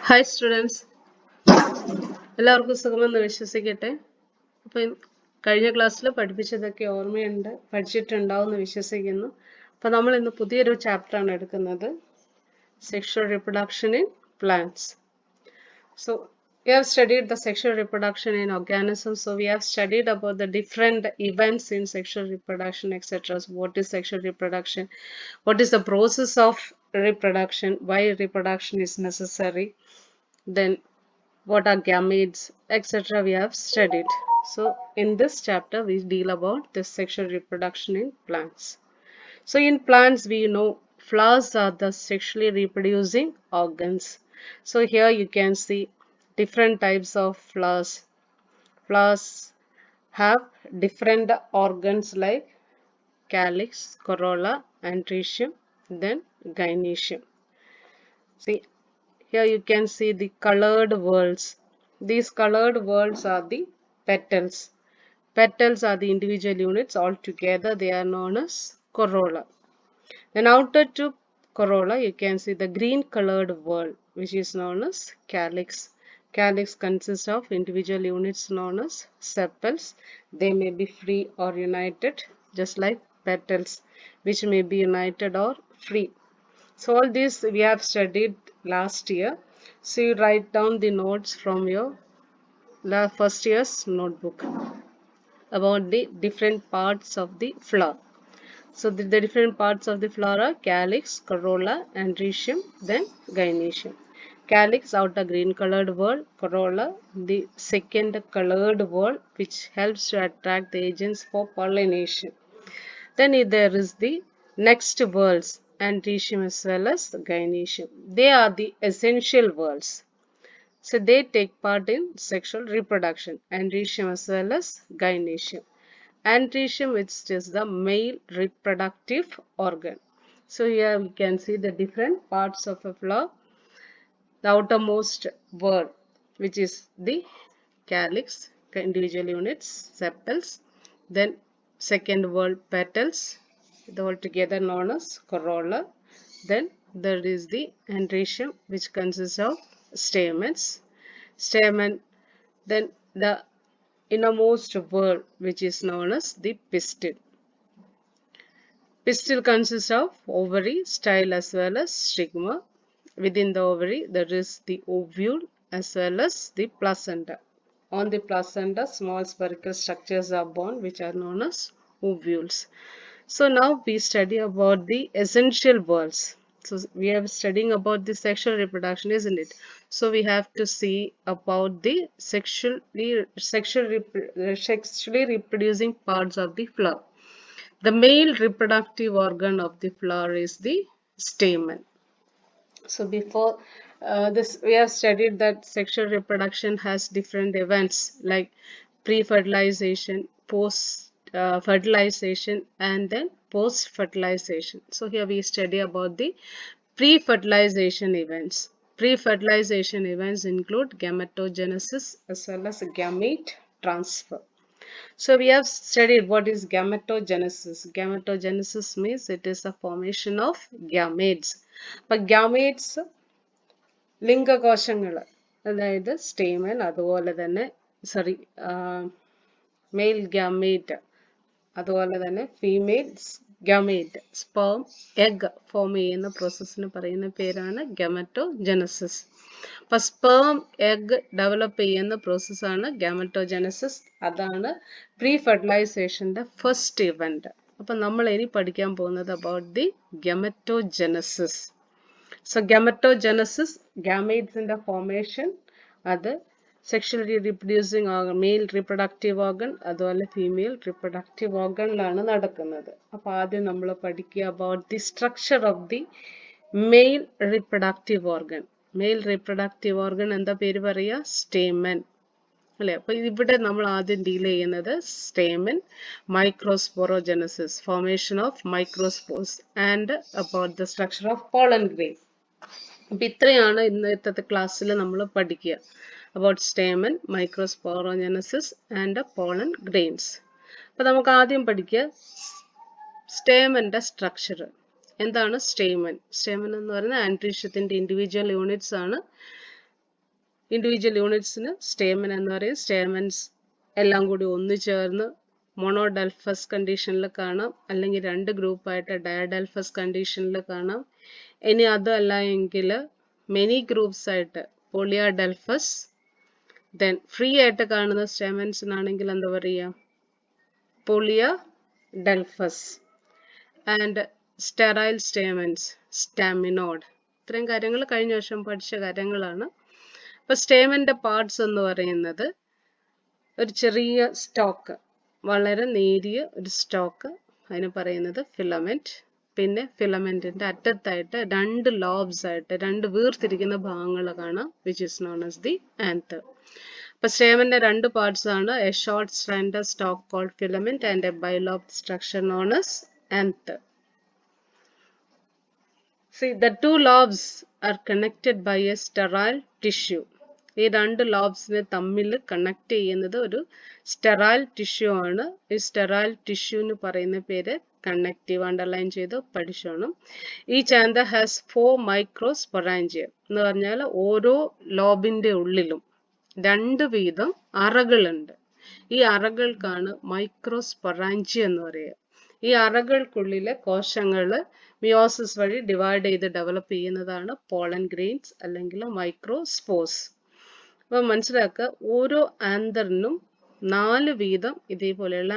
Hi students, എല്ലാവർക്കും സുഖമെന്ന് വിശ്വസിക്കട്ടെ. അപ്പോൾ കഴിഞ്ഞ ക്ലാസ്സിൽ പഠിപ്പിച്ചതൊക്കെ ഓർമ്മയുണ്ട്, പഠിച്ചിട്ടുണ്ടാവുമെന്ന് വിശ്വസിക്കുന്നു. അപ്പോൾ നമ്മൾ ഇന്ന് പുതിയൊരു ചാപ്റ്റർ ആണ് എടുക്കുന്നത്, sexual reproduction in plants. So we have studied the sexual reproduction in organisms. So we have studied about the different events in sexual reproduction, etc. So what is sexual reproduction? What is the process of reproduction? Why reproduction is necessary? Then what are gametes, etc. we have studied. So in this chapter we deal about the sexual reproduction in plants. So in plants we know flowers are the sexually reproducing organs. So here you can see different types of flowers. Flowers have different organs like calyx, corolla, androecium, then gynoecium. See, here you can see the colored whorls. These colored whorls are the petals. Petals are the individual units. Altogether they are known as corolla. Then outer to corolla you can see the green colored whorl, which is known as calyx. Calyx consists of individual units known as sepals. They may be free or united, just like petals, which may be united or free. So all this we have studied last year. So you write down the notes from your first year's notebook about the different parts of the flower. So the different parts of the flower are calyx, corolla, androecium, then gynoecium. Calyx, outer green colored whorl, corolla, the second colored whorl, which helps to attract the agents for pollination. Then there is the next whorls, androecium as well as gynoecium. They are the essential whorls. So they take part in sexual reproduction, androecium as well as gynoecium. Androecium, which is the male reproductive organ. So here we can see the different parts of a flower. The outermost whorl, which is the calyx, individual units, sepals. Then second whorl, petals, altogether known as corolla. Then there is the androecium, which consists of stamens. Stamen. Then the innermost whorl, which is known as the pistil. Pistil consists of ovary, style as well as stigma. Within the ovary there is the ovule as well as the placenta. On the placenta small spherical structures are born, which are known as ovules. So now we study about the essential whorls. So we are studying about the sexual reproduction, isn't it? So we have to see about the sexually reproducing parts of the flower. The male reproductive organ of the flower is the stamen. So before this we have studied that sexual reproduction has different events like pre-fertilization, post-fertilization, and then post-fertilization. So here we study about the pre-fertilization events. Pre-fertilization events include gametogenesis as well as gamete transfer. So we have studied what is gametogenesis. Gametogenesis means it is the formation of gametes. But gametes ലിംഗകോശങ്ങൾ, അതായത് stamen, അതുപോലെ തന്നെ mail gamete, അതുപോലെ തന്നെ female gamete, sperm egg form ചെയ്യുന്ന പ്രോസസ്സിന് പറയുന്ന പേരാണ് gametogenesis. അപ്പം sperm egg develop ചെയ്യുന്ന പ്രോസസ്സാണ് ഗാമറ്റോജനസിസ്. അതാണ് പ്രീ ഫെർട്ടിലൈസേഷൻ്റെ ഫസ്റ്റ് ഇവന്റ്. അപ്പം നമ്മൾ ഇനി പഠിക്കാൻ പോകുന്നത് about the gametogenesis. So gametogenesis, gametes in the formation, അത് sexually reproducing organ, male reproductive organ, അതുപോലെ female reproductive organലാണ് നടക്കുന്നത്. അപ്പോൾ ആദ്യം നമ്മൾ പഠിക്കുക about the structure of the male reproductive organ. Male reproductive organ എന്താ പേര് പറയുക? Stamen. അല്ലേ? അപ്പോൾ ഇവിടെ നമ്മൾ ആദ്യം ഡീൽ ചെയ്യുന്നത് stamen, microsporogenesis, formation of microspores, and about the structure of pollen grain. അപ്പം ഇത്രയാണ് ഇന്നത്തെ ക്ലാസ്സിൽ നമ്മൾ പഠിക്കുക about stamen, microsporogenesis and pollen grains. അപ്പം നമുക്ക് ആദ്യം പഠിക്കുക സ്റ്റേമൻ്റെ സ്ട്രക്ചർ. എന്താണ് സ്റ്റേമൻ? സ്റ്റേമൻ എന്ന് പറയുന്നത് ആൻഡ്രീഷ്യത്തിന്റെ ഇൻഡിവിജ്വൽ യൂണിറ്റ്സ് ആണ്. ഇൻഡിവിജ്വൽ യൂണിറ്റ്സിന് സ്റ്റേമൻ എന്ന് പറയും. സ്റ്റേമൻസ് എല്ലാം കൂടി ഒന്നു ചേർന്ന് മോണോഡൽഫസ് കണ്ടീഷനിൽ കാണാം, അല്ലെങ്കിൽ രണ്ട് ഗ്രൂപ്പായിട്ട് ഡയഡൽഫസ് കണ്ടീഷനിൽ കാണാം. ഇനി അതല്ല എങ്കിൽ മെനി ഗ്രൂപ്പ്സ് ആയിട്ട് പോളിയാഡൽഫസ്. ദെൻ ഫ്രീ ആയിട്ട് കാണുന്ന സ്റ്റേമൻസിനാണെങ്കിൽ എന്താ പറയുക? Polyadelphous. And sterile stamens staminode. ഇത്രയും കാര്യങ്ങൾ കഴിഞ്ഞ വർഷം പഠിച്ച കാര്യങ്ങളാണ്. അപ്പൊ സ്റ്റേമന്റെ പാർട്സ് എന്ന് പറയുന്നത് ഒരു ചെറിയ സ്റ്റോക്ക്, വളരെ നേരിയ ഒരു സ്റ്റോക്ക്, അതിന് പറയുന്നത് ഫിലമെന്റ്. പിന്നെ ഫിലമെന്റിന്റെ അറ്റത്തായിട്ട് രണ്ട് ലോബ്സ് ആയിട്ട് രണ്ട് വീർത്തിരിക്കുന്ന ഭാഗങ്ങൾ കാണാം, which is known as the anther. അപ്പൊ സ്റ്റേമന്റെ രണ്ട് പാർട്സ് ആണ്, a short slender stalk called filament and a bilobed structure known as anther. See, the two lobes are connected by a sterile tissue. ഈ രണ്ട് ലോബ്സിനെ തമ്മിൽ കണക്ട് ചെയ്യുന്നത് ഒരു sterile tissue ആണ്. ഈ സ്റ്റെറൈൽ ടിഷ്യൂന്ന് പറയുന്ന പേര് കണക്റ്റീവ്, അണ്ടർലൈൻ ചെയ്ത് പഠിച്ചോണം. ഈ ആന്തർ ഹാസ് 4 മൈക്രോസ്പൊറാഞ്ചിയ എന്ന് പറഞ്ഞാൽ ഓരോ ലോബിന്റെ ഉള്ളിലും രണ്ട് വീതം അറകളുണ്ട്. ഈ അറകൾക്കാണ് മൈക്രോസ്പൊറാഞ്ചിയ എന്ന് പറയുക. ഈ അറകൾക്കുള്ളിലെ കോശങ്ങള് മിയോസിസ് വഴി ഡിവൈഡ് ചെയ്ത് ഡെവലപ്പ് ചെയ്യുന്നതാണ് പോളൻ ഗ്രെയിൻസ് അല്ലെങ്കിൽ മൈക്രോസ്പോർസ്. അപ്പൊ മനസ്സിലാക്കുക, ഓരോ ആന്തറിനും 4 വീതം ഇതേപോലെയുള്ള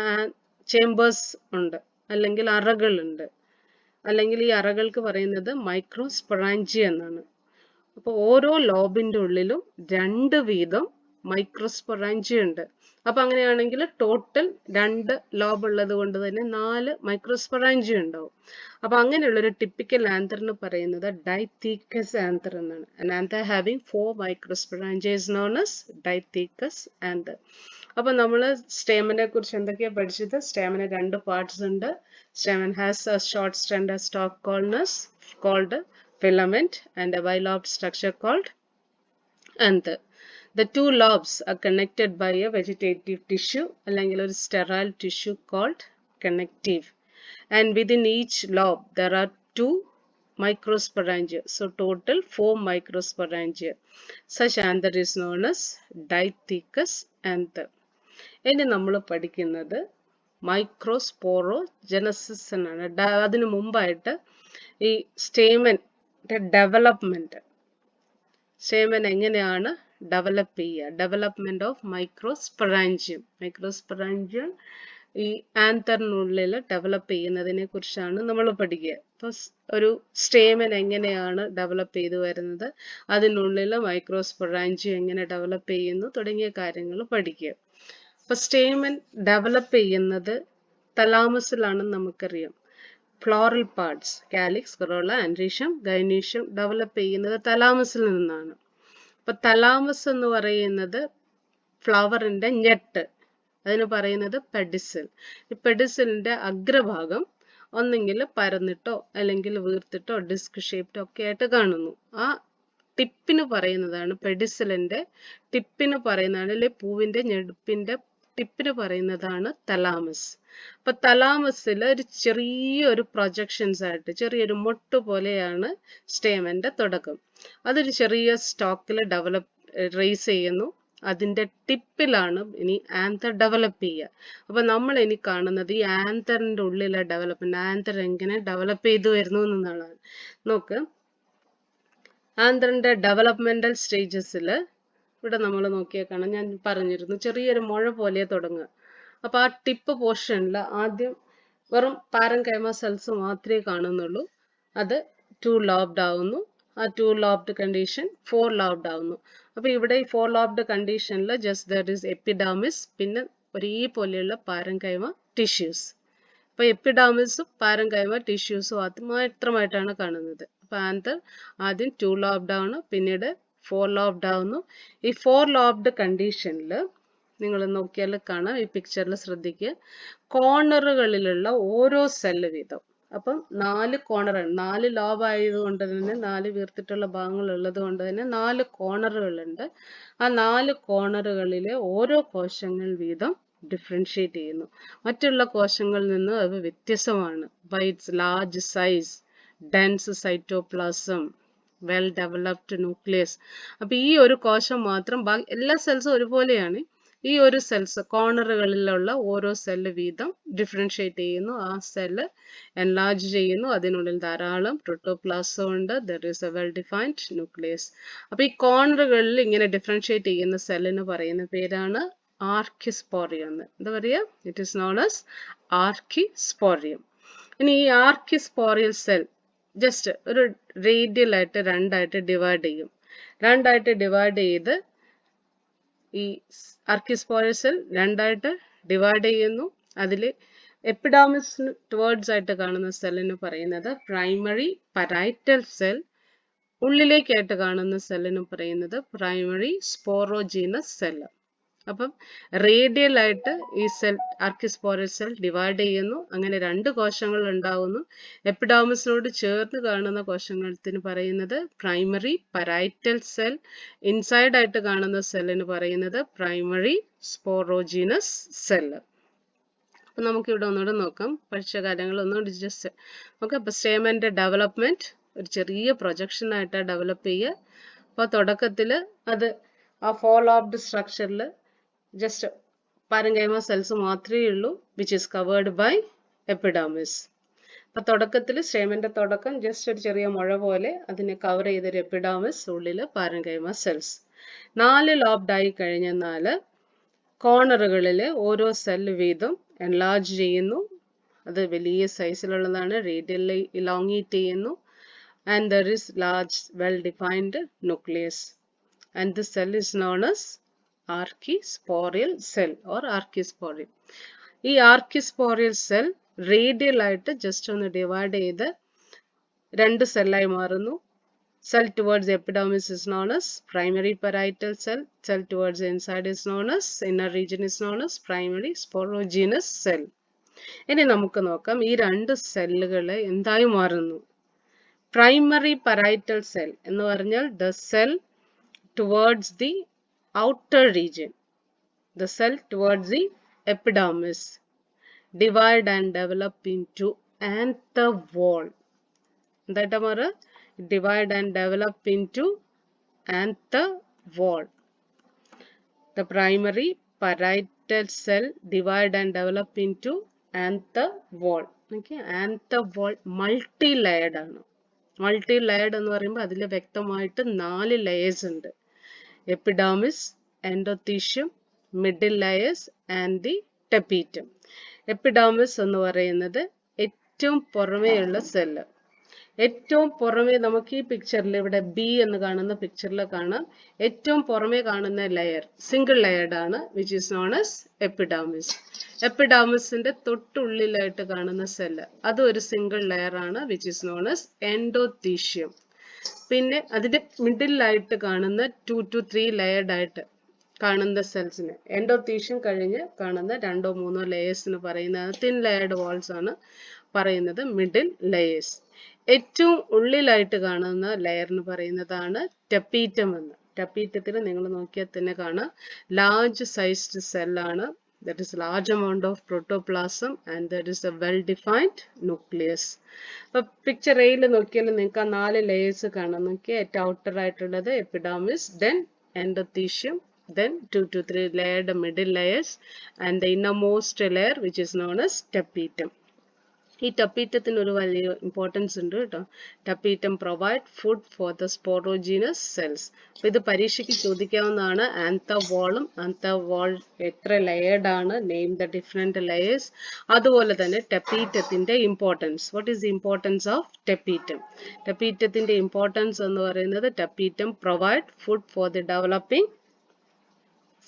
ചേംബേഴ്സ് ഉണ്ട്, അല്ലെങ്കിൽ അറകളുണ്ട്, അല്ലെങ്കിൽ ഈ അറകൾക്ക് പറയുന്നത് മൈക്രോസ്പൊറാഞ്ചിയ എന്നാണ്. അപ്പൊ ഓരോ ലോബിന്റെ ഉള്ളിലും 2 വീതം മൈക്രോസ്പൊറാഞ്ചിയ ഉണ്ട്. അപ്പൊ അങ്ങനെയാണെങ്കിൽ ടോട്ടൽ 2 ലോബ് ഉള്ളത് കൊണ്ട് തന്നെ 4 മൈക്രോസ്പൊറാഞ്ചിയ ഉണ്ടാവും. അപ്പൊ അങ്ങനെയുള്ള ഒരു ടിപ്പിക്കൽ ആന്തറിന് പറയുന്നത് ഡൈത്തീക്കസ് ആന്തർ എന്നാണ്. An anther having 4 microsporangia is known as dithecous anther. അപ്പൊ നമ്മൾ സ്റ്റേമനെ കുറിച്ച് എന്തൊക്കെയാ പഠിച്ചത്? സ്റ്റേമന് 2 പാർട്സ് ഉണ്ട്. Stamen has a short slender stalk called filament and a bilobed structure called anther. The two lobes are connected by a vegetative tissue അല്ലെങ്കിൽ ഒരു sterile tissue called connective. And within each lobe there are 2 microsporangia. So total 4 microsporangia. Such anther is known as dithecous anther. ഇനി നമ്മൾ പഠിക്കുന്നത് microsporogenesis എന്നാണ്. അതിനു മുമ്പായിട്ട് ഈ stamen development, stamen എങ്ങനെയാണ് ഡെവലപ്പ് ചെയ്യുക, ഡെവലപ്മെന്റ് ഓഫ് മൈക്രോസ്പൊറാഞ്ചിയം. മൈക്രോസ്പൊറാഞ്ചിയം ഈ ആന്തറിനുള്ളിൽ ഡെവലപ്പ് ചെയ്യുന്നതിനെ കുറിച്ചാണ് നമ്മൾ പഠിക്കുക. അപ്പൊ ഒരു സ്റ്റേമൻ എങ്ങനെയാണ് ഡെവലപ്പ് ചെയ്തു വരുന്നത്, അതിനുള്ളിൽ മൈക്രോസ്പൊറാഞ്ചിയം എങ്ങനെ ഡെവലപ്പ് ചെയ്യുന്നു തുടങ്ങിയ കാര്യങ്ങൾ പഠിക്കുക. അപ്പൊ സ്റ്റേമൻ ഡെവലപ്പ് ചെയ്യുന്നത് തലാമസിലാണെന്ന് നമുക്കറിയാം. Floral parts calyx, corolla, androecium, gynoecium develop ചെയ്യുന്നത് തലാമസിൽ നിന്നാണ്. അപ്പൊ തലാമസ് എന്ന് പറയുന്നത് ഫ്ലവറിന്റെ ഞെട്ട്, അതിന് പറയുന്നത് പെഡിസിൽ. ഈ പെഡിസിലിന്റെ അഗ്രഭാഗം ഒന്നെങ്കിൽ പരന്നിട്ടോ അല്ലെങ്കിൽ വീർത്തിട്ടോ ഡിസ്ക് ഷേപ്ഡോ ഒക്കെ ആയിട്ട് കാണുന്നു. ആ ടിപ്പിന് പറയുന്നതാണ്, പെഡിസിലിന്റെ ടിപ്പിന് പറയുന്നതാണ്, അല്ലെ പൂവിന്റെ ഞെടുപ്പിന്റെ ടിപ്പിന് പറയുന്നതാണ് തലാമസ്. അപ്പൊ തലാമസിൽ ഒരു ചെറിയൊരു പ്രൊജക്ഷൻസ് ആയിട്ട് ചെറിയൊരു മൊട്ട് പോലെയാണ് സ്റ്റേമന്റെ തുടക്കം. അതൊരു ചെറിയ സ്റ്റോക്കിൽ റേസ് ചെയ്യുന്നു. അതിന്റെ ടിപ്പിലാണ് ഇനി ആന്തർ ഡെവലപ്പ് ചെയ്യുക. അപ്പൊ നമ്മൾ ഇനി കാണുന്നത് ഈ ആന്തറിന്റെ ഉള്ളിലെ ഡെവലപ്മെന്റ്, ആന്തർ എങ്ങനെ ഡെവലപ്പ് ചെയ്തു വരുന്നു എന്നാണ്. നോക്ക്, ആന്തറിന്റെ ഡെവലപ്മെന്റൽ സ്റ്റേജസിൽ ഇവിടെ നമ്മൾ നോക്കിയാൽ കാണാം, ഞാൻ പറഞ്ഞിരുന്നു ചെറിയൊരു മുഴ പോലെ തുടങ്ങുക. അപ്പൊ ആ ടിപ്പ് പോർഷനിൽ ആദ്യം വെറും പാരൻകൈമ സെൽസ് മാത്രമേ കാണുന്നുള്ളൂ. അത് 2 ലോബ്ഡ് ആവുന്നു. ആ 2 ലോബ്ഡ് കണ്ടീഷൻ 4 ലോബ്ഡ് ആവുന്നു. അപ്പൊ ഇവിടെ ഈ 4 ലോബ്ഡ് കണ്ടീഷനിൽ ജസ്റ്റ് ദർ ഇസ് എപ്പിഡാമിസ്, പിന്നെ ഒരേപോലെയുള്ള പാരൻകൈമ ടിഷ്യൂസ്. അപ്പൊ എപ്പിഡാമിസും പാരൻകൈമ ടിഷ്യൂസും മാത്രമായിട്ടാണ് കാണുന്നത്. അപ്പൊ ആന്തർ ആദ്യം 2 ലോബ്ഡ് ആണ്, പിന്നീട് 4 ലോബ്ഡ് ആവുന്നു. ഈ 4 ലോബ്ഡ് കണ്ടീഷനിൽ നിങ്ങൾ നോക്കിയാൽ കാണാം, ഈ പിക്ചറിൽ ശ്രദ്ധിക്കുക, കോർണറുകളിലുള്ള ഓരോ സെല്ല് വീതം. അപ്പം 4 കോർണറാണ്, 4 ലോബ് ആയതുകൊണ്ട് തന്നെ 4 വീർത്തിട്ടുള്ള ഭാഗങ്ങൾ ഉള്ളത് കൊണ്ട് തന്നെ 4 കോർണറുകളുണ്ട്. ആ 4 കോർണറുകളിലെ ഓരോ കോശങ്ങൾ വീതം ഡിഫറൻഷിയേറ്റ് ചെയ്യുന്നു. മറ്റുള്ള കോശങ്ങളിൽ നിന്ന് അത് വ്യത്യസ്തമാണ്. By its large size, dense cytoplasm, well developed nucleus. അപ്പോൾ ഈ ഒരു കോശം മാത്രം എല്ലാ സെൽസും ഒരുപോലെയാണ്. ഈ ഒരു സെൽസ് കോർണറുകളിലുള്ള ഓരോ സെല്ല് വീതം ഡിഫറൻഷിയേറ്റ് ചെയ്യുന്നു. ആ സെല്ല് എൻലാർജ് ചെയ്യുന്നു. അതിനുള്ളിൽ ധാരാളം പ്രോട്ടോപ്ലാസം ഉണ്ട്. There is A well defined nucleus. അപ്പോൾ ഈ കോർണറുകളിൽ ഇങ്ങനെ ഡിഫറൻഷിയേറ്റ് ചെയ്യുന്ന സെല്ലിന് പറയുന്ന പേരാണ് ആർക്കിസ്പോറിയം. എന്താ പറയുക? It is known as archesporium. ഇനി ഈ ആർക്കിസ്പോറിയൽ സെൽ ജസ്റ്റ് ഒരു റേഡിയൽ ആയിട്ട് രണ്ടായിട്ട് ഡിവൈഡ് ചെയ്യും. രണ്ടായിട്ട് ഡിവൈഡ് ചെയ്ത് ഈ ആർക്കിസ്പോറിയൽ സെൽ രണ്ടായിട്ട് ഡിവൈഡ് ചെയ്യുന്നു. അതിൽ എപ്പിഡാമിസിന് ടുവേർഡ്സ് ആയിട്ട് കാണുന്ന സെല്ലിന് പറയുന്നത് പ്രൈമറി പരൈറ്റൽ സെൽ, ഉള്ളിലേക്കായിട്ട് കാണുന്ന സെല്ലിന് പറയുന്നത് പ്രൈമറി സ്പോറോജീനസ് സെൽ. അപ്പം റേഡിയൽ ആയിട്ട് ഈ സെൽ ആർക്കിസ്പോറിയൽ സെൽ ഡിവൈഡ് ചെയ്യുന്നു. അങ്ങനെ രണ്ട് കോശങ്ങൾ ഉണ്ടാവുന്നു. എപ്പിഡാമിസിനോട് ചേർന്ന് കാണുന്ന കോശത്തിന് പറയുന്നത് പ്രൈമറി പരൈറ്റൽ സെൽ, ഇൻസൈഡ് ആയിട്ട് കാണുന്ന സെല്ലിന് പറയുന്നത് പ്രൈമറി സ്പോറോജീനസ് സെൽ. അപ്പം നമുക്ക് ഇവിടെ ഒന്നുകൂടെ നോക്കാം. പഠിച്ച കാര്യങ്ങൾ ഒന്നുകൂടി ജസ്റ്റ് നോക്കാം. അപ്പം സ്റ്റേമന്റെ ഡെവലപ്മെന്റ് ഒരു ചെറിയ പ്രൊജക്ഷൻ ആയിട്ടാണ് ഡെവലപ്പ് ചെയ്യുക. അപ്പോൾ തുടക്കത്തിൽ അത് ആ ഫോർ ലോബ്ഡ് സ്ട്രക്ചറിൽ ജസ്റ്റ് പാരങ്കൈമ സെൽസ് മാത്രമേ ഉള്ളൂ, which is covered by epidermis. അപ്പൊ തുടക്കത്തിൽ സ്റ്റേമന്റെ തുടക്കം ജസ്റ്റ് ഒരു ചെറിയ മുഴ പോലെ അതിനെ കവർ ചെയ്തൊരു എപ്പിഡാമിസ്, ഉള്ളില് പാരങ്കൈമ സെൽസ്. 4 ലോബ്ഡ് ആയി കഴിഞ്ഞാൽ കോർണറുകളിൽ ഓരോ സെല്ല് വീതം എൻലാർജ് ചെയ്യുന്നു. അത് വലിയ സൈസിലുള്ളതാണ്. റേഡിയലി ഇലോങ്ങേറ്റ് ചെയ്യുന്നു. And there is large well defined nucleus. And this cell is known as archesporial cell or archesporium. ഈ ആർക്കിസ്പോറിയൽ സെൽ റേഡിയൽ ആയിട്ട് ജസ്റ്റ് ഒന്ന് ഡിവൈഡ് ചെയ്ത് രണ്ട് സെല്ലായി മാറുന്നു. Cell towards epidermis is known as primary parietal cell. Cell towards inside is known as inner region is known as primary sporogenous cell. ഇനി നമുക്ക് നോക്കാം ഈ രണ്ട് സെല്ലുകൾ എന്തായി മാറുന്നു. പ്രൈമറി പരൈറ്റൽ സെൽ എന്ന് പറഞ്ഞാൽ the cell towards the outer region, the cell towards the epidermis, divide and develop into anther wall. എന്തായിട്ടാ മാറുക? divide and develop into anther wall. The primary parietal cell divide and develop into anther wall. Okay, anther wall multi-layered ആണ്. multi-layered എന്ന് പറയുമ്പോൾ അതിൽ വ്യക്തമായിട്ട് 4 layers ഉണ്ട്. Epidermis, endothecium, middle layers and the tapetum. Epidermis എന്ന് പറയുന്നത് ഏറ്റവും പുറമേയുള്ള സെല്ല്. ഏറ്റവും പുറമേ നമുക്ക് ഈ പിക്ചറിൽ ഇവിടെ ബി എന്ന് കാണുന്ന പിക്ചറിൽ കാണാം. ഏറ്റവും പുറമേ കാണുന്ന ലെയർ സിംഗിൾ ലെയർഡ് ആണ്, which is known as epidermis. എപ്പിഡാമിസിന്റെ തൊട്ടുള്ളിലായിട്ട് കാണുന്ന സെല്ല് അത് ഒരു സിംഗിൾ ലെയർ ആണ്, which is known as endothecium. പിന്നെ അതിന്റെ മിഡിലായിട്ട് കാണുന്ന 2 to 3 ലെയർഡ് ആയിട്ട് കാണുന്ന സെൽസിന് എൻഡോത്തീഷ്യം കഴിഞ്ഞ് കാണുന്ന 2 or 3 ലെയേഴ്സിന് പറയുന്നത് തിൻ ലെയർഡ് വാൾസ് ആണ് പറയുന്നത് മിഡിൽ ലെയേഴ്സ്. ഏറ്റവും ഉള്ളിലായിട്ട് കാണുന്ന ലെയറിന് പറയുന്നതാണ് ടെപ്പീറ്റം എന്ന്. ടെപ്പീറ്റത്തിൽ നിങ്ങൾ നോക്കിയാൽ തന്നെ കാണാം ലാർജ് സൈസ്ഡ് സെല്ലാണ്. That is large amount of protoplasm and there is a well defined nucleus. അപ്പോൾ പിക്ചർ എയിൽ നോക്കിയാൽ നിങ്ങൾക്ക് 4 ലെയേഴ്സ് കാണാം. നോക്കിയാൽ ഏറ്റവും ഔട്ടർ ആയിട്ടുള്ളത് epidermis, then endothelium, then 2 to 3 layered middle layers and the innermost layer which is known as tapetum. ഈ ടപ്പീറ്റത്തിന് ഒരു വലിയ ഇമ്പോർട്ടൻസ് ഉണ്ട് കേട്ടോ. Tapetum provide food for the sporogenous cells. അപ്പോൾ ഇത് പരീക്ഷയ്ക്ക് ചോദിക്കാവുന്നതാണ്. ആന്തർ വാളും ആന്തർ വാൾ എത്ര ലെയർഡ് ആണ്, നെയിം ദ ഡിഫറെന്റ് ലെയേഴ്സ്. അതുപോലെ തന്നെ ടപ്പീറ്റത്തിന്റെ importance. What is the importance of tapetum? ടപ്പീറ്റത്തിന്റെ ഇമ്പോർട്ടൻസ് എന്ന് പറയുന്നത് tapetum provide food for the developing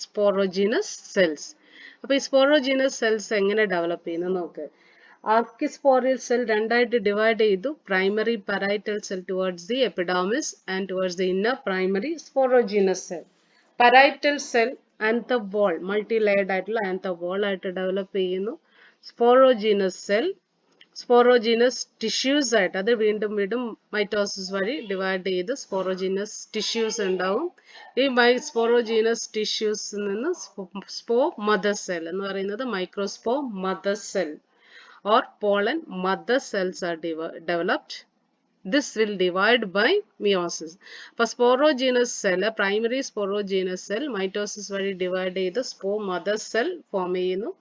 sporogenous cells. അപ്പോൾ ഈ സ്പോറോജീനസ് സെൽസ് എങ്ങനെ ഡെവലപ്പ് ചെയ്യുന്നത് നോക്ക്. ആർക്കിസ്പോറിയൽ സെൽ രണ്ടായിട്ട് ഡിവൈഡ് ചെയ്തു. Primary parietal cell towards the epidermis and towards the inner primary sporogenous cell. Parietal cell anther wall multi layered ആയിട്ടുള്ള anther wall ആയിട്ട് develop ചെയ്യുന്നു. സ്പോറോജീനസ് സെൽ സ്പോറോജീനസ് ടിഷ്യൂസ് ആയിട്ട് അത് വീണ്ടും മൈറ്റോസിസ് വഴി ഡിവൈഡ് ചെയ്ത് സ്പോറോജീനസ് ടിഷ്യൂസ് ഉണ്ടാവും. ഈ സ്പോറോജീനസ് ടിഷ്യൂസിൽ നിന്ന് സ്പോ മദർ സെൽ എന്ന് പറയുന്നത് microspore mother cell or pollen mother cells are developed. this will divide by meiosis. അപ്പോൾ sporogenous cell, primary sporogenous cell mitosis വഴി ഡിവൈഡ് ചെയ്ത് സ്പോർ മദർ സെൽ ഫോം ചെയ്യുന്നു.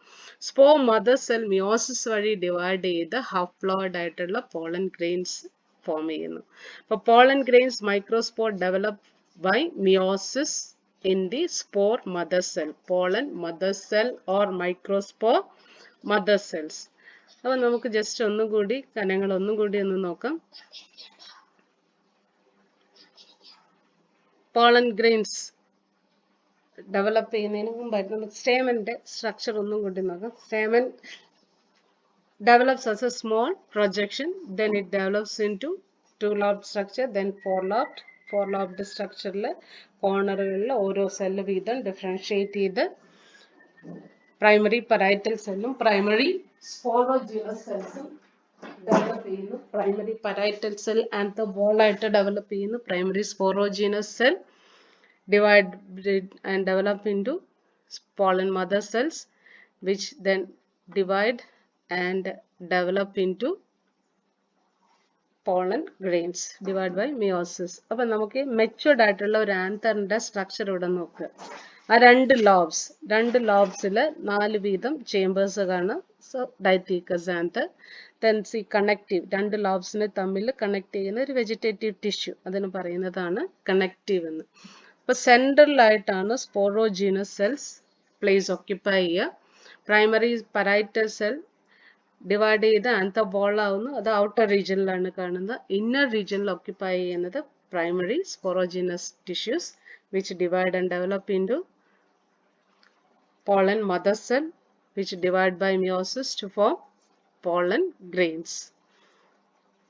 സ്പോർ മദർ സെൽ മിയോസിസ് വഴി divide ചെയ്ത് haploid ആയിട്ടുള്ള pollen grains form ചെയ്യുന്നു. അപ്പോൾ pollen grains microspore develop by meiosis in the spore mother cell, pollen mother cell or microspore mother cells. അപ്പോൾ നമുക്ക് just ഒന്നുകൂടി കണങ്ങൾ ഒന്നുകൂടി ഒന്ന് നോക്കാം. പോളൻ ഗ്രെയിൻസ് ഡെവലപ്പ് ചെയ്യുന്നതിന് മുമ്പായിട്ട് നമുക്ക് സ്റ്റേമന്റെ സ്ട്രക്ചർ ഒന്നും കൂടി നോക്കാം. Stamen develops as a small projection, then it develops into two-lobed structure, then four-lobed. Four-lobed structure കോർണറുകളിൽ ഓരോ സെല്ല് വീതം ഡിഫറൻഷിയേറ്റ് ചെയ്ത് പ്രൈമറി പരൈറ്റൽ സെല്ലും പ്രൈമറി സ്പോറോജീനസ് സെൽസും ഡെവലപ്പ് ചെയ്യുന്നു. പ്രൈമറി പരൈറ്റൽ സെൽ ആന്തോബോൾ ആയിട്ട് ഡെവലപ്പ് ചെയ്യുന്നു. Primary sporogenous cell divide and develop into pollen mother cells, which then divide and develop into pollen grains, divide by meiosis. അപ്പോൾ നമുക്ക് matured ആയിട്ടുള്ള ഒരു ആന്തറിന്റെ structure ഇവിടെ നോക്കുക. ആ രണ്ട് ലോബ്സിൽ 4 വീതം ചേമ്പേഴ്സ് കാണാം. So dithecous anther. then see connective, രണ്ട് ലോബ്സിനെ തമ്മിൽ കണക്ട് ചെയ്യുന്ന ഒരു വെജിറ്റേറ്റീവ് ടിഷ്യൂ, അതിന് പറയുന്നതാണ് കണക്റ്റീവ് എന്ന്. അപ്പോൾ സെൻട്രലായിട്ടാണ് സ്പോറോജീനസ് സെൽസ് പ്ലേസ് ഓക്യുപ്പൈ ചെയ്യുക. പ്രൈമറി പരൈറ്റൽ സെൽ ഡിവൈഡ് ചെയ്ത് ആന്തോബോൾ ആവുന്നു. അത് ഔട്ടർ റീജിയനിലാണ് കാണുന്നത്. ഇന്നർ റീജിയനിൽ ഓക്യുപ്പൈ ചെയ്യുന്നത് primary sporogenous tissues which divide and develop into pollen mother cell which divide by meiosis to form pollen grains.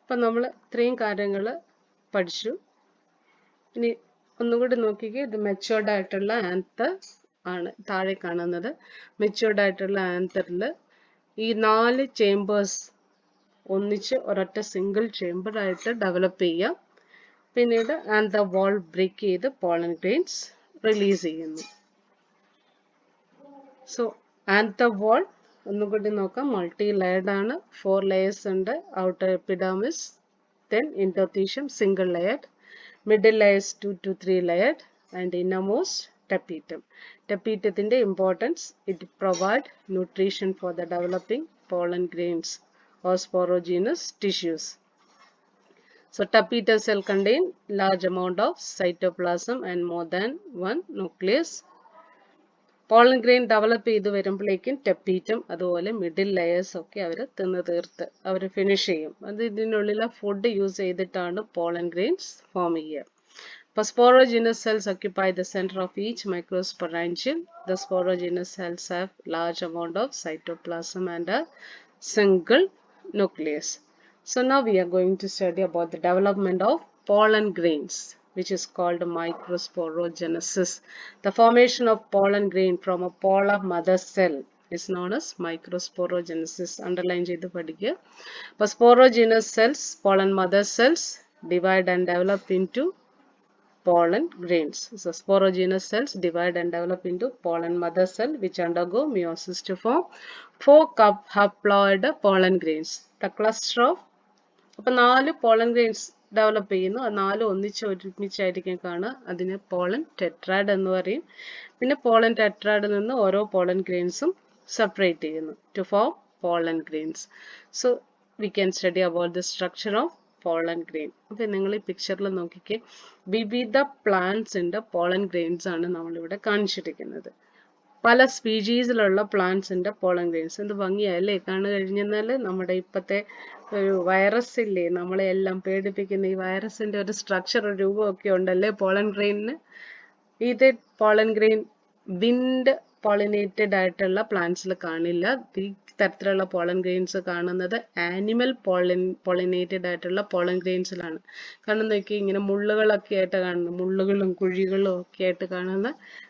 അപ്പം നമ്മൾ ഇത്രയും കാര്യങ്ങൾ പഠിച്ചു. ഇനി ഒന്നുകൂടി നോക്കിക്കേ, ഇത് മെച്ചുവർഡ് ആയിട്ടുള്ള ആന്തർ ആണ് താഴെ കാണുന്നത്. മെച്ചുവർഡ് ആയിട്ടുള്ള ആന്തറിൽ ഈ 4 ചേമ്പേഴ്സ് ഒന്നിച്ച് ഒരൊറ്റ സിംഗിൾ ചേമ്പർ ആയിട്ട് ഡെവലപ്പ് ചെയ്യാം. പിന്നീട് ആന്തർ വാൾ ബ്രേക്ക് ചെയ്ത് പോളൻ ഗ്രെയിൻസ് റിലീസ് ചെയ്യുന്നു. സോ ആന്തർ വാൾ ഒന്നുകൂടി നോക്കാം. മൾട്ടി ലെയർഡ് ആണ്. 4 layers ഉണ്ട്. Outer epidermis, then endothelium single layered, middle layers 2 to 3 layered, and innermost tapetum. Tapetത്തിന്റെ importance, it provide nutrition for the developing pollen grains or sporogenous tissues. So tapetum cell contain large amount of cytoplasm and more than one nucleus. Pollen grain develop ചെയ്ത് വരുമ്പോഴേക്കും ടെപ്പീറ്റം അതുപോലെ middle layers ഒക്കെ അവർ തിന്ന് തീർത്ത് അവർ finish ചെയ്യും. അത് ഇതിനുള്ളിലെ food use ചെയ്തിട്ടാണ് pollen grains form ചെയ്യുക. അപ്പോൾ sporogenous cells occupy the center of each microsporangium. The sporogenous cells have large amount of cytoplasm and a single nucleus. So now we are going to study about the development of pollen grains, which is called microsporogenesis. The formation of pollen grain from a polar mother cell is known as microsporogenesis. Underline ചെയ്ത് പഠിക്കുക. അപ്പോൾ sporogenous cells, pollen mother cells divide and develop into pollen grains. So sporogenous cells divide and develop into pollen mother cell which undergo meiosis to form 4 haploid pollen grains. The cluster of അപ്പോൾ 4 pollen grains develop ചെയ്യുന്നു. അത് 4 ഒരുമിച്ചായിരിക്കും കാണുക. അതിന് pollen tetrad എന്ന് പറയും. പിന്നെ pollen ടെട്രാഡിൽ നിന്ന് ഓരോ പോളൻ ഗ്രെയിൻസും സെപ്പറേറ്റ് ചെയ്യുന്നു to form pollen grains. So we can study about the structure of pollen grain. അപ്പം നിങ്ങൾ ഈ പിക്ചറിൽ നോക്കിക്കേ, വിവിധ പ്ലാന്റ്സിന്റെ പോളൻ ഗ്രെയിൻസ് ആണ് നമ്മളിവിടെ കാണിച്ചിരിക്കുന്നത്. പല സ്പീഷീസിലുള്ള പ്ലാന്റ്സിന്റെ പോളൻ ഗ്രെയിൻസ്. എന്ത് ഭംഗിയല്ലേ കാണു കഴിഞ്ഞാൽ. നമ്മുടെ ഇപ്പോഴത്തെ ഒരു വൈറസ് ഇല്ലേ, നമ്മളെ എല്ലാം പേടിപ്പിക്കുന്ന ഈ വൈറസിന്റെ ഒരു സ്ട്രക്ചർ, ഒരു രൂപമൊക്കെ ഉണ്ടല്ലേ പോളൻ ഗ്രെയിനിന്. ഇത് പോളൻ ഗ്രെയിൻ വിൻഡ് പോളിനേറ്റഡ് ആയിട്ടുള്ള പ്ലാന്റ്സിൽ കാണില്ല. ഈ തരത്തിലുള്ള പോളൻ ഗ്രെയിൻസ് കാണുന്നത് ആനിമൽ പോളിനേറ്റഡ് ആയിട്ടുള്ള പോളൻ ഗ്രെയിൻസിലാണ്. കാരണം നോക്കി ഇങ്ങനെ മുള്ളുകളൊക്കെ ആയിട്ട് കാണുന്നു, മുള്ളുകളും കുഴികളും ഒക്കെ ആയിട്ട് കാണുന്ന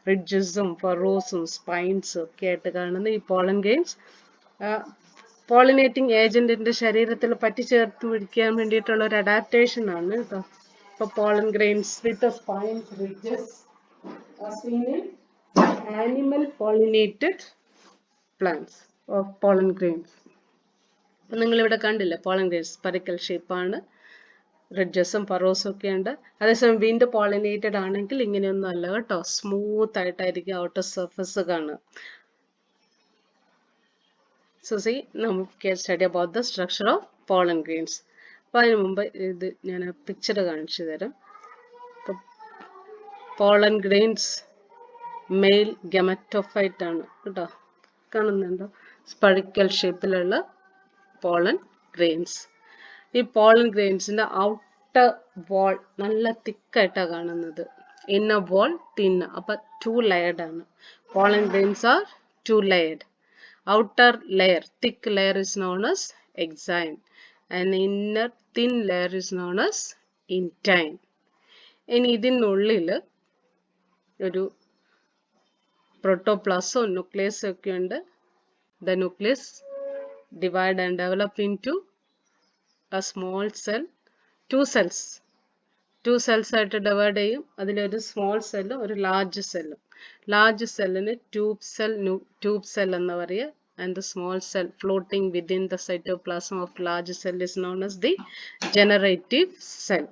റിഡ്ജസും ഫറോസും സ്പൈൻസും ഒക്കെ ആയിട്ട് കാണുന്ന ഈ പോളൻ ഗ്രെയിൻസ് പോളിനേറ്റിംഗ് ഏജന്റിന്റെ ശരീരത്തിൽ പറ്റിച്ചേർത്ത് പിടിക്കാൻ വേണ്ടിയിട്ടുള്ള ഒരു അഡാപ്റ്റേഷൻ ആണ് കേട്ടോ. ഇപ്പൊ pollen grains with spines ridges animal pollinated plants of pollen grains. നിങ്ങൾ ഇവിടെ കണ്ടില്ലേ പോളൻ ഗ്രെയിൻസ് സ്പെറിക്കൽ ഷേപ്പ് ആണ്. റിഡ്ജസും ഫറോസും ഒക്കെ ഉണ്ട്. അതേസമയം വിൻഡ് പോളിനേറ്റഡ് ആണെങ്കിൽ ഇങ്ങനെയൊന്നും അല്ല കേട്ടോ, സ്മൂത്ത് ആയിട്ടായിരിക്കും ഔട്ടർ സർഫസ് കാണുക. So see, now we can study about the structure of pollen grains. അപ്പോൾ അതിന് മുമ്പ് ഇത് ഞാൻ പിക്ചർ കാണിച്ചു തരാം. പോളൻ ഗ്രെയിൻസ് മെയിൽ ഗമറ്റോഫൈറ്റ് ആണ് കേട്ടോ, കാണുന്നുണ്ടോ? സ്പെറിക്കൽ ഷേപ്പിലുള്ള പോളൻ ഗ്രെയിൻസ്. ഈ പോളൻ ഗ്രെയിൻസിന്റെ ഔട്ടർ വാൾ നല്ല തിക്കായിട്ടാണ് കാണുന്നത്, ഇന്നർ വാൾ തിൻ. അപ്പൊ 2 ലെയർഡ് ആണ്. Pollen grains are 2 layered. Outer layer, thick layer is known as exine, and inner thin layer is known as intine. ഇനി ഇതിനുള്ളിൽ ഒരു പ്രോട്ടോപ്ലാസോ ന്യൂക്ലിയസ് ഒക്കെ ഉണ്ട്. The nucleus divide and develop into a small cell, two cells ആയിട്ട് divide ചെയ്യും. അതിലൊരു small സെല്ലും ഒരു ലാർജ് സെല്ലും. ലാർജ് സെല്ലിന് ട്യൂബ് സെൽ എന്ന് പറയുക. And the small cell floating within the cytoplasm of large cell is known as the generative cell.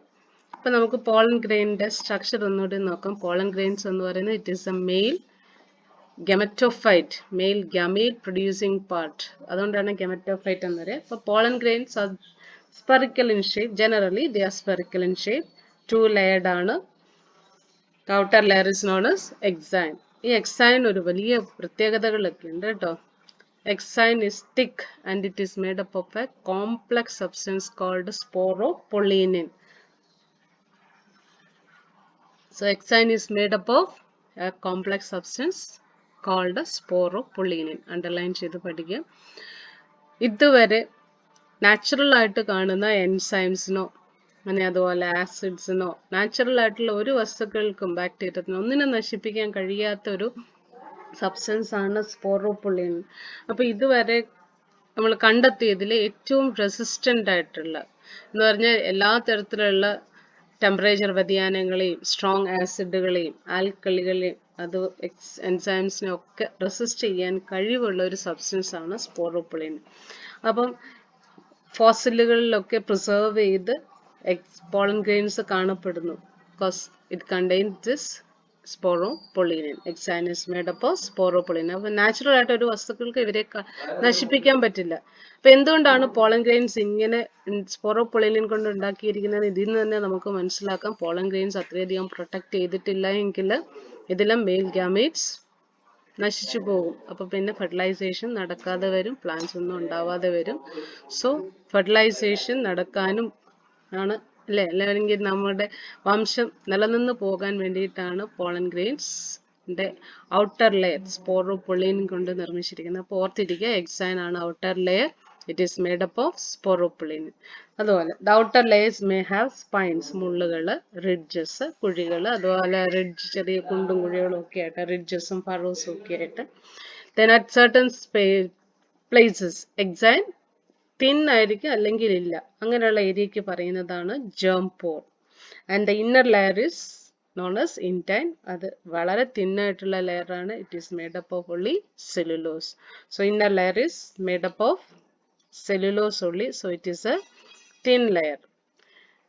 അപ്പോൾ നമുക്ക് പോളൻ ഗ്രെയിനിന്റെ സ്ട്രക്ചർ ഒന്നുകൂടി നോക്കാം. പോളൻ ഗ്രെയിൻസ് എന്ന് പറയുന്നത് it is a male gametophyte, male gamete producing part. അതുകൊണ്ടാണ് gametophyte എന്ന് പറയുക. അപ്പോൾ pollen grains are spherical in shape. Generally they are spherical in shape. 2 layered ആണ്. The outer layer is known as exine. ഈ exine ഒരു വലിയ പ്രത്യേകതകളൊക്കെ ഉണ്ട് കേട്ടോ. Exine is thick and it is made up of a complex substance called sporopollenin. So exine is made up of a complex substance called sporopollenin. Underline ചെയ്ത് പഠിക്കുക. ഇതുവരെ natural ആയിട്ട് കാണുന്ന എൻസൈംസിനോ അങ്ങനെ അതുപോലെ ആസിഡ്സിനോ നാച്ചുറൽ ആയിട്ടുള്ള ഒരു വസ്തുക്കൾക്കും ബാക്ടീരിയത്തിനോ ഒന്നിനും നശിപ്പിക്കാൻ കഴിയാത്ത ഒരു സബ്സ്റ്റൻസ് ആണ് സ്പോറോപൊള്ളിൻ. അപ്പൊ ഇതുവരെ നമ്മൾ കണ്ടെത്തിയതിൽ ഏറ്റവും റെസിസ്റ്റന്റ് ആയിട്ടുള്ള എന്ന് പറഞ്ഞാൽ എല്ലാ തരത്തിലുള്ള ടെമ്പറേച്ചർ വ്യതിയാനങ്ങളെയും സ്ട്രോങ് ആസിഡുകളെയും ആൽക്കലികളെയും അത് എൻസൈംസിനെ ഒക്കെ റെസിസ്റ്റ് ചെയ്യാൻ കഴിവുള്ള ഒരു സബ്സ്റ്റൻസ് ആണ് സ്പോറോപൊള്ളിൻ. അപ്പം ഫോസിലുകളിലൊക്കെ പ്രിസർവ് ചെയ്ത് പോളൻ ഗ്രെയിൻസ് കാണപ്പെടുന്നു. Because it contains this sporopollenin. Exine is made up of sporopollenin. അപ്പോൾ നാച്ചുറൽ ആയിട്ട് ഒരു വസ്തുക്കൾക്ക് ഇവരെ നശിപ്പിക്കാൻ പറ്റില്ല. അപ്പൊ എന്തുകൊണ്ടാണ് പോളൻ ഗ്രെയിൻസ് ഇങ്ങനെ സ്പോറോപൊള്ളിനിൻ കൊണ്ട് ഉണ്ടാക്കിയിരിക്കുന്നത്? ഇതിൽ നിന്ന് തന്നെ നമുക്ക് മനസ്സിലാക്കാം പോളൻ ഗ്രെയിൻസ് അത്രയധികം പ്രൊട്ടക്ട് ചെയ്തിട്ടില്ല എങ്കിൽ ഇതിലെ മെയിൽ ഗാമേറ്റ്സ് നശിച്ചു പോകും. അപ്പൊ പിന്നെ ഫെർട്ടിലൈസേഷൻ നടക്കാതെ വരും, പ്ലാന്റ്സ് ഒന്നും ഉണ്ടാവാതെ വരും. സോ ഫെർട്ടിലൈസേഷൻ നടക്കാനും ആണ് അല്ലെ, അല്ലെങ്കിൽ നമ്മുടെ വംശം നിലനിന്ന് പോകാൻ വേണ്ടിയിട്ടാണ് പോളൻ ഗ്രെയിൻസിന്റെ ഔട്ടർ ലെയർ സ്പോറോപൊള്ളിൻ കൊണ്ട് നിർമ്മിച്ചിരിക്കുന്നത്. അപ്പോൾ ഓർത്തിരിക്കുക, എക്സൈൻ ആണ് outer layer. It is made up of sporopollenin. അതുപോലെ the outer layers may have spines, മുള്ളുകള്, റിഡ്ജസ്, കുഴികള്, അതുപോലെ റിഡ്ജ് ചെറിയ കുണ്ടും കുഴികളും ഒക്കെ ആയിട്ട് റിഡ്ജസും ഫറോസും ഒക്കെ ആയിട്ട്. Then at certain places exine thin ആയിരിക്കും അല്ലെങ്കിൽ ഇല്ല, അങ്ങനെയുള്ള ഏരിയക്ക് പറയുന്നതാണ് germ pore. And the inner layer is known as intine. അത് വളരെ തിന്നായിട്ടുള്ള ലെയർ ആണ്. It is made up of only cellulose. So inner layer is made up of cellulose only. So it is a thin layer.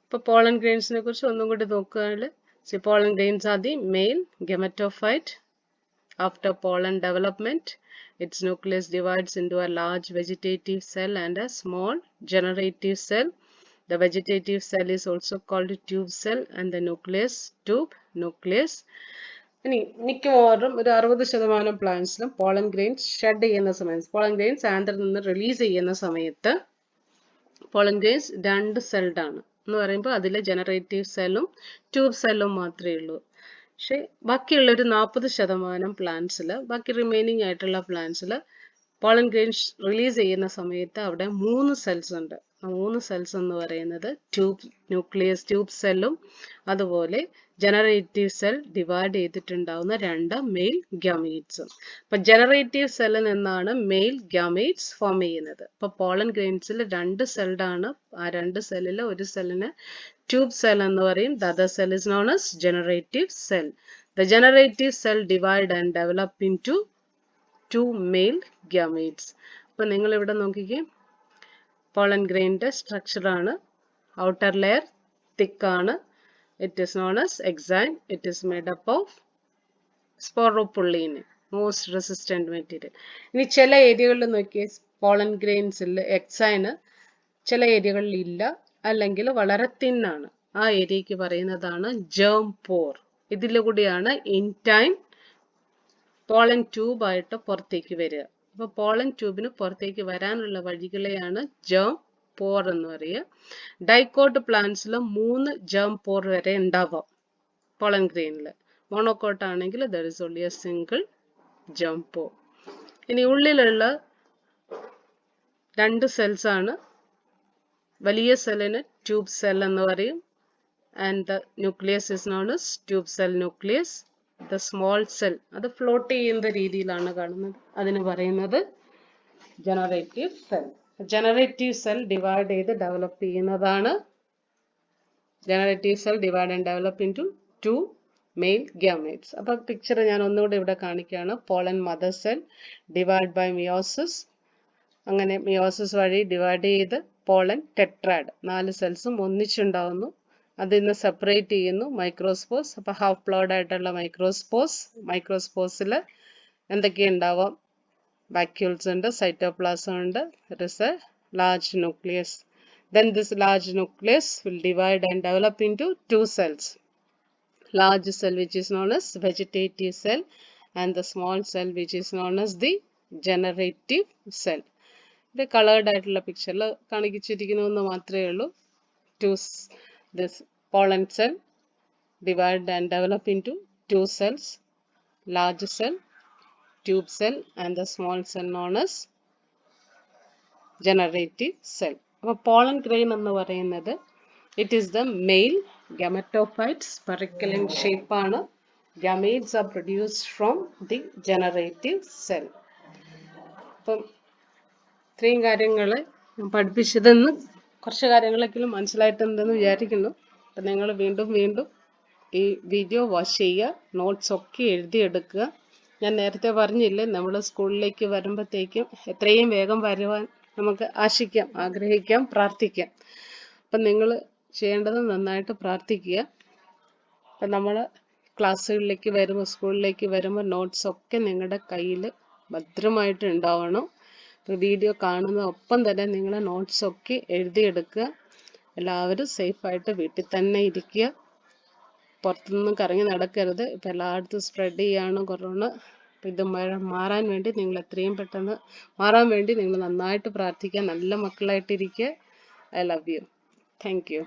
ഇപ്പൊ pollen ഗ്രെയിൻസിനെ കുറിച്ച് ഒന്നും കൂടി നോക്കുകയാണെങ്കിൽ pollen grains are the male gametophyte. After pollen development, its nucleus divides into a large vegetative cell and a small generative cell. The vegetative cell is also called tube cell and the nucleus tube nucleus. ഇനി മിക്കവാറും ഒരു 60% പ്ലാന്റ്സിലും pollen grains shed ചെയ്യുന്ന സമയത്ത്, pollen grains ആന്ത്രിൽ നിന്ന് release ചെയ്യുന്ന സമയത്ത് pollen grains 2 celled ആണ് എന്ന് പറയുമ്പോൾ അതിൽ ജനറേറ്റീവ് സെല്ലും ട്യൂബ് സെല്ലും മാത്രമേ ഉള്ളൂ. പക്ഷെ ബാക്കിയുള്ള ഒരു 40% പ്ലാന്റ്സിൽ, ബാക്കി റിമൈനിങ് ആയിട്ടുള്ള പ്ലാന്റ്സിൽ പോളൻ ഗ്രെയിൻസ് റിലീസ് ചെയ്യുന്ന സമയത്ത് അവിടെ 3 സെൽസ് ഉണ്ട്. ആ 3 സെൽസ് എന്ന് പറയുന്നത് ന്യൂക്ലിയസ് ട്യൂബ് സെല്ലും അതുപോലെ ജനറേറ്റീവ് സെൽ ഡിവൈഡ് ചെയ്തിട്ടുണ്ടാവുന്ന 2 മെയിൽ ഗാമീറ്റ്സും. അപ്പൊ ജനറേറ്റീവ് സെല്ലിൽ നിന്നാണ് മെയിൽ ഗാമീറ്റ്സ് ഫോം ചെയ്യുന്നത്. അപ്പൊ പോളൻ ഗ്രെയിൻസിൽ 2 സെൽഡ് ആണ്. ആ 2 സെല്ലിൽ ഒരു സെല്ലിന് tube cell എന്ന് പറയും. The other cell is known as generative cell. The generative cell divide and develop into 2 male gametes. അപ്പോൾ നിങ്ങൾ ഇവിടെ നോക്കിക്കേ, പോളൻ ഗ്രെയിനിന്റെ സ്ട്രക്ചർ ആണ് ഔട്ടർ ലെയർ thick ആണ്. It is known as exine. It is made up of sporopollen, most resistant material. ഇനി ചില ഏരിയകളിൽ നോക്കിയേ pollen grains എക്സൈന് ചില ഏരിയകളിൽ ഇല്ല, അല്ലെങ്കിൽ വളരെ തിന്നാണ്. ആ ഏരിയക്ക് പറയുന്നതാണ് germ pore. ഇതിലൂടെയാണ് in time പോളൻ ട്യൂബ് ആയിട്ട് പുറത്തേക്ക് വരിക. അപ്പൊ പോളൻ ട്യൂബിന് പുറത്തേക്ക് വരാനുള്ള വഴികളെയാണ് germ pore എന്ന് പറയുക. ഡൈക്കോട്ട് പ്ലാന്റ്സിൽ 3 germ pore വരെ ഉണ്ടാവാം പോളൻ ഗ്രെയിനിൽ. മോണോക്കോട്ട് ആണെങ്കിൽ there is only a single germ pore. ഇനി ഉള്ളിലുള്ള 2 സെൽസ് ആണ്. വലിയ സെല്ലിന് ട്യൂബ് സെൽ എന്ന് പറയും. And the nucleus is known as tube cell nucleus. The small cell അത് ഫ്ലോട്ട് ചെയ്യുന്ന രീതിയിലാണ് കാണുന്നത്. അതിന് പറയുന്നത് generative cell. Generative cell divide ചെയ്ത് ഡെവലപ്പ് ചെയ്യുന്നതാണ്. Generative cell divide and develop into 2 male gametes. അപ്പൊ പിക്ചർ ഞാൻ ഒന്നുകൂടെ ഇവിടെ കാണിക്കുകയാണ്. Pollen mother cell divide by meiosis. അങ്ങനെ മിയോസിസ് വഴി ഡിവൈഡ് ചെയ്ത് പോളൻ ടെട്രാഡ് 4 സെൽസും ഒന്നിച്ചുണ്ടാവുന്നു. അതിൽ നിന്ന് സെപ്പറേറ്റ് ചെയ്യുന്നു മൈക്രോസ്പോസ്. അപ്പൊ ഹാഫ് പ്ലോഡ് ആയിട്ടുള്ള മൈക്രോസ്പോസിൽ എന്തൊക്കെയുണ്ടാവാം? വാക്യൂൾസ് ഉണ്ട്, സൈറ്റോപ്ലാസം ഉണ്ട്, there is a large nucleus. Then this large nucleus will divide and develop into 2 cells. Large cell which is known as vegetative cell and the small cell which is known as the generative cell. ഇത് coloured ആയിട്ടുള്ള പിക്ചറിൽ കാണിച്ചിരിക്കുന്നു മാത്രമേ ഉള്ളൂ. This pollen cell divide and develop into 2 cells, large cell, tube cell and the small cell known as generative cell. അപ്പോൾ pollen grain എന്ന് പറയുന്നത് it is the male gametophyte, spherical in shape ആണ്. Gametes are produced from the generative cell. അപ്പം ഇത്രയും കാര്യങ്ങൾ പഠിപ്പിച്ചതെന്ന് കുറച്ച് കാര്യങ്ങളൊക്കെയും മനസ്സിലായിട്ടുണ്ടെന്ന് വിചാരിക്കുന്നു. അപ്പം നിങ്ങൾ വീണ്ടും ഈ വീഡിയോ വാച്ച് ചെയ്യുക, നോട്ട്സ് ഒക്കെ എഴുതിയെടുക്കുക. ഞാൻ നേരത്തെ പറഞ്ഞില്ലേ, നമ്മൾ സ്കൂളിലേക്ക് വരുമ്പോഴത്തേക്കും എത്രയും വേഗം വരുവാൻ നമുക്ക് ആശിക്കാം, ആഗ്രഹിക്കാം, പ്രാർത്ഥിക്കാം. അപ്പം നിങ്ങൾ ചെയ്യേണ്ടത് നന്നായിട്ട് പ്രാർത്ഥിക്കുക. അപ്പം നമ്മൾ ക്ലാസ്സുകളിലേക്ക് വരുമ്പോൾ, സ്കൂളിലേക്ക് വരുമ്പോൾ നോട്ട്സ് ഒക്കെ നിങ്ങളുടെ കയ്യിൽ ഭദ്രമായിട്ട് ഉണ്ടാവണം. വീഡിയോ കാണുന്ന ഒപ്പം തന്നെ നിങ്ങൾ നോട്ട്സ് ഒക്കെ എഴുതിയെടുക്കുക. എല്ലാവരും സേഫായിട്ട് വീട്ടിൽ തന്നെ ഇരിക്കുക. പുറത്തുനിന്നും കറങ്ങി നടക്കരുത്. ഇപ്പം എല്ലായിടത്തും സ്പ്രെഡ് ചെയ്യാണ് കൊറോണ. അപ്പം ഇത് മാറാൻ വേണ്ടി നിങ്ങൾ എത്രയും പെട്ടെന്ന് മാറാൻ വേണ്ടി നിങ്ങൾ നന്നായിട്ട് പ്രാർത്ഥിക്കുക. നല്ല മക്കളായിട്ടിരിക്കുക. I love you. Thank U.